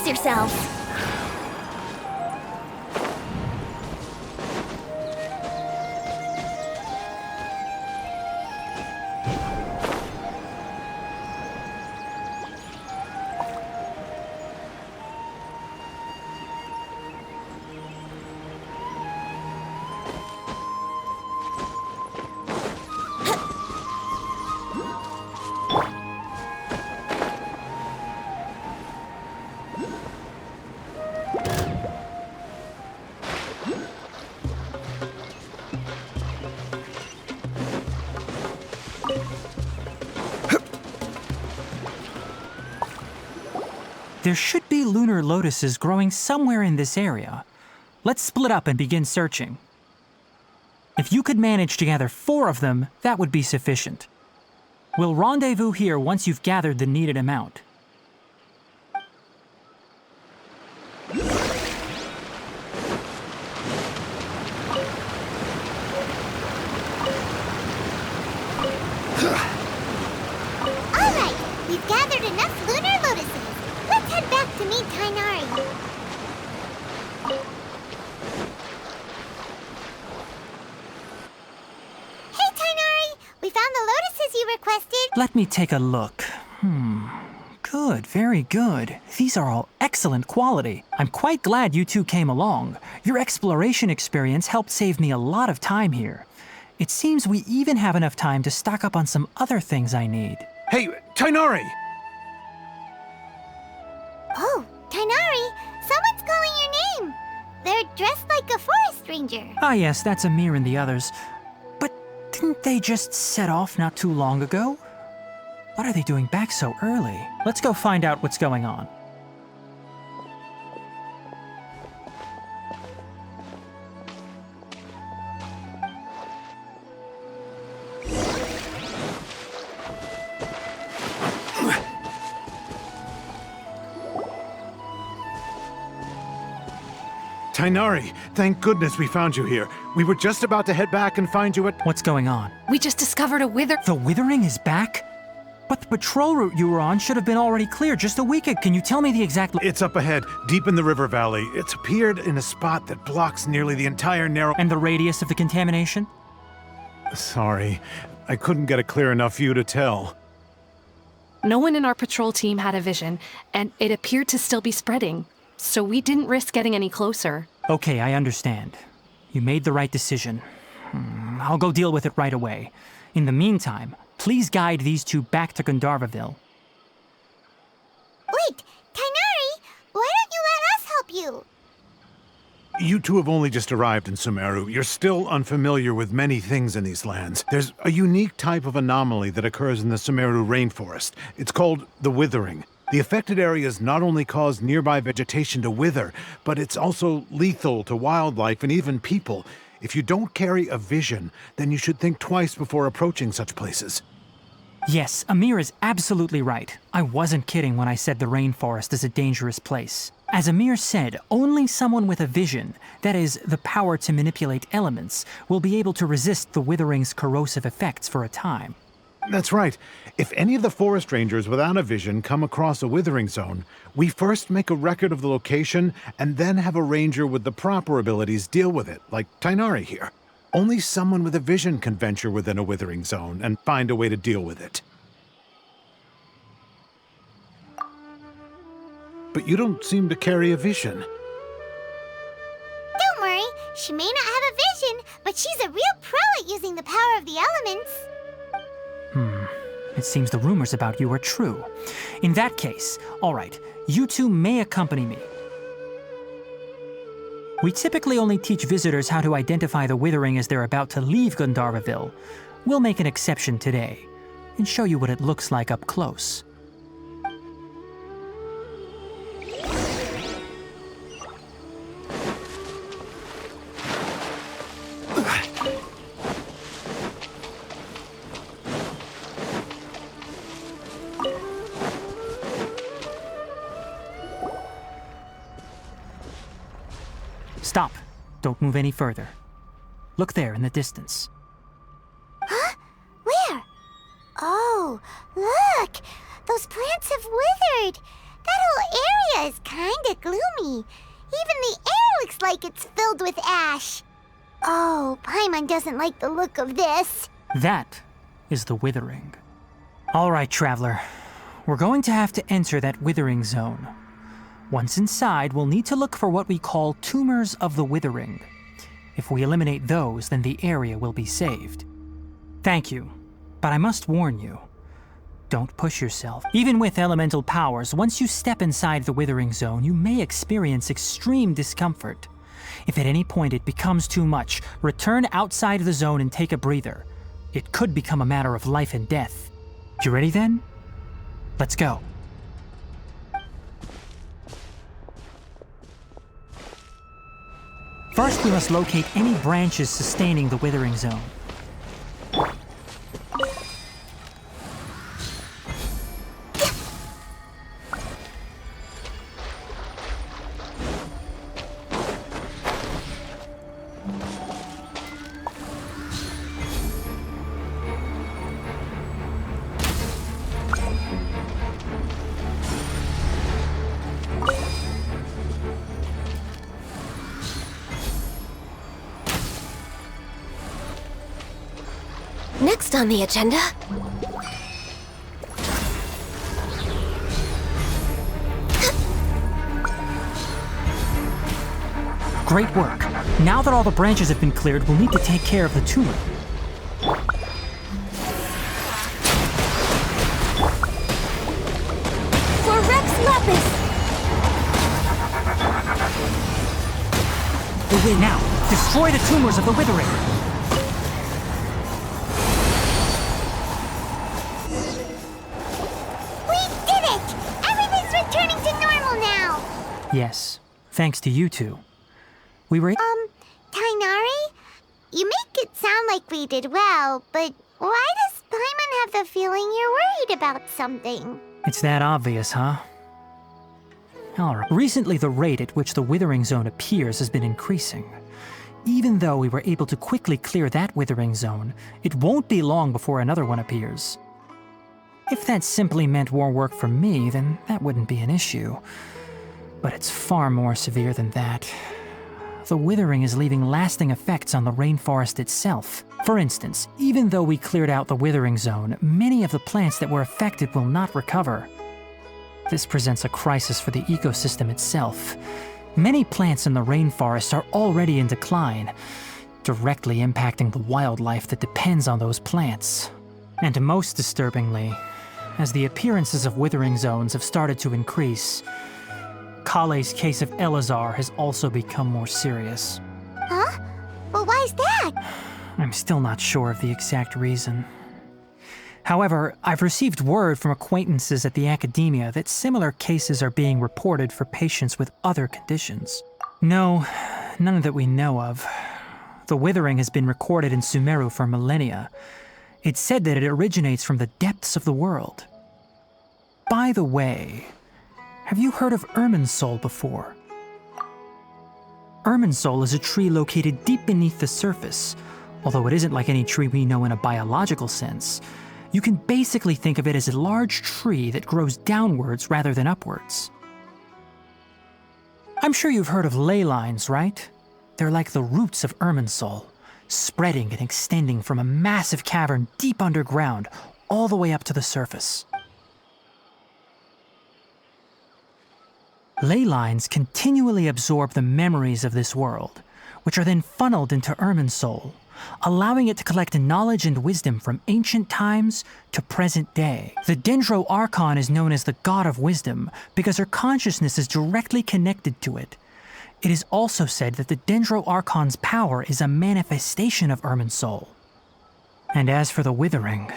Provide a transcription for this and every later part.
Brace yourselves. There should be lunar lotuses growing somewhere in this area. Let's split up and begin searching. If you could manage to gather 4 of them, that would be sufficient. We'll rendezvous here once you've gathered the needed amount. All right, we've gathered enough lunar lotuses. Let's head back to meet Tainari. Hey, Tainari! We found the lotuses you requested. Let me take a look. Good, very good. These are all excellent quality. I'm quite glad you two came along. Your exploration experience helped save me a lot of time here. It seems we even have enough time to stock up on some other things I need. Hey, Tainari! Oh, Tainari! Someone's calling your name. They're dressed like a forest ranger. Ah yes, that's Amir and the others. But didn't they just set off not too long ago? What are they doing back so early? Let's go find out what's going on. Tainari, thank goodness we found you here. We were just about to head back and find you at... What's going on? We just discovered a wither. The Withering is back? But the patrol route you were on should have been already clear just a week ago. Can you tell me the exact... It's up ahead, deep in the river valley. It's appeared in a spot that blocks nearly the entire narrow... And the radius of the contamination? Sorry, I couldn't get a clear enough view to tell. No one in our patrol team had a vision, and it appeared to still be spreading. So we didn't risk getting any closer. Okay, I understand. You made the right decision. I'll go deal with it right away. In the meantime, please guide these two back to Gandharvaville. Wait, Tainari! Why don't you let us help you? You two have only just arrived in Sumeru. You're still unfamiliar with many things in these lands. There's a unique type of anomaly that occurs in the Sumeru rainforest. It's called the Withering. The affected areas not only cause nearby vegetation to wither, but it's also lethal to wildlife and even people. If you don't carry a vision, then you should think twice before approaching such places. Yes, Amir is absolutely right. I wasn't kidding when I said the rainforest is a dangerous place. As Amir said, only someone with a vision, that is, the power to manipulate elements, will be able to resist the Withering's corrosive effects for a time. That's right. If any of the forest rangers without a vision come across a withering zone, we first make a record of the location and then have a ranger with the proper abilities deal with it, like Tainari here. Only someone with a vision can venture within a withering zone and find a way to deal with it. But you don't seem to carry a vision. Don't worry, she may not have a vision, but she's a real pro at using the power of the elements. It seems the rumors about you are true. In that case, all right, you two may accompany me. We typically only teach visitors how to identify the Withering as they're about to leave Gandharvaville. We'll make an exception today and show you what it looks like up close. Stop. Don't move any further. Look there in the distance. Huh? Where? Oh, look! Those plants have withered! That whole area is kinda gloomy. Even the air looks like it's filled with ash. Oh, Paimon doesn't like the look of this. That is the Withering. All right, Traveler. We're going to have to enter that Withering zone. Once inside, we'll need to look for what we call tumors of the Withering. If we eliminate those, then the area will be saved. Thank you, but I must warn you. Don't push yourself. Even with elemental powers, once you step inside the Withering zone, you may experience extreme discomfort. If at any point it becomes too much, return outside the zone and take a breather. It could become a matter of life and death. You ready then? Let's go. First, we must locate any branches sustaining the Withering zone. Next on the agenda... Great work. Now that all the branches have been cleared, we'll need to take care of the tumor. For Rex Lapis! Now, destroy the tumors of the Withering. Yes, thanks to you two. We were... Tainari? You make it sound like we did well, but why does Paimon have the feeling you're worried about something? It's that obvious, huh? Alright. Recently, the rate at which the Withering Zone appears has been increasing. Even though we were able to quickly clear that Withering Zone, it won't be long before another one appears. If that simply meant more work for me, then that wouldn't be an issue. But it's far more severe than that. The Withering is leaving lasting effects on the rainforest itself. For instance, even though we cleared out the Withering Zone, many of the plants that were affected will not recover. This presents a crisis for the ecosystem itself. Many plants in the rainforest are already in decline, directly impacting the wildlife that depends on those plants. And most disturbingly, as the appearances of Withering Zones have started to increase, Kale's case of Elazar has also become more serious. Huh? Well, why's that? I'm still not sure of the exact reason. However, I've received word from acquaintances at the academia that similar cases are being reported for patients with other conditions. No, none that we know of. The Withering has been recorded in Sumeru for millennia. It's said that it originates from the depths of the world. By the way, have you heard of Irminsul before? Irminsul is a tree located deep beneath the surface. Although it isn't like any tree we know in a biological sense, you can basically think of it as a large tree that grows downwards rather than upwards. I'm sure you've heard of ley lines, right? They're like the roots of Irminsul, spreading and extending from a massive cavern deep underground all the way up to the surface. Ley lines continually absorb the memories of this world, which are then funneled into Irminsul, allowing it to collect knowledge and wisdom from ancient times to present day. The Dendro Archon is known as the God of Wisdom because her consciousness is directly connected to it. It is also said that the Dendro Archon's power is a manifestation of Irminsul. And as for the Withering,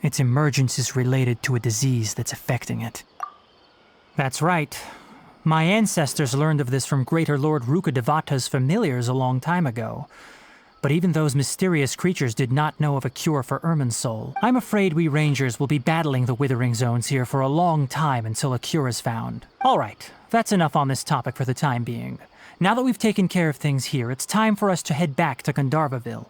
its emergence is related to a disease that's affecting it. That's right. My ancestors learned of this from Greater Lord Rukkhadevata's familiars a long time ago. But even those mysterious creatures did not know of a cure for Irminsul. I'm afraid we Rangers will be battling the Withering Zones here for a long time until a cure is found. Alright, that's enough on this topic for the time being. Now that we've taken care of things here, it's time for us to head back to Gandharvaville.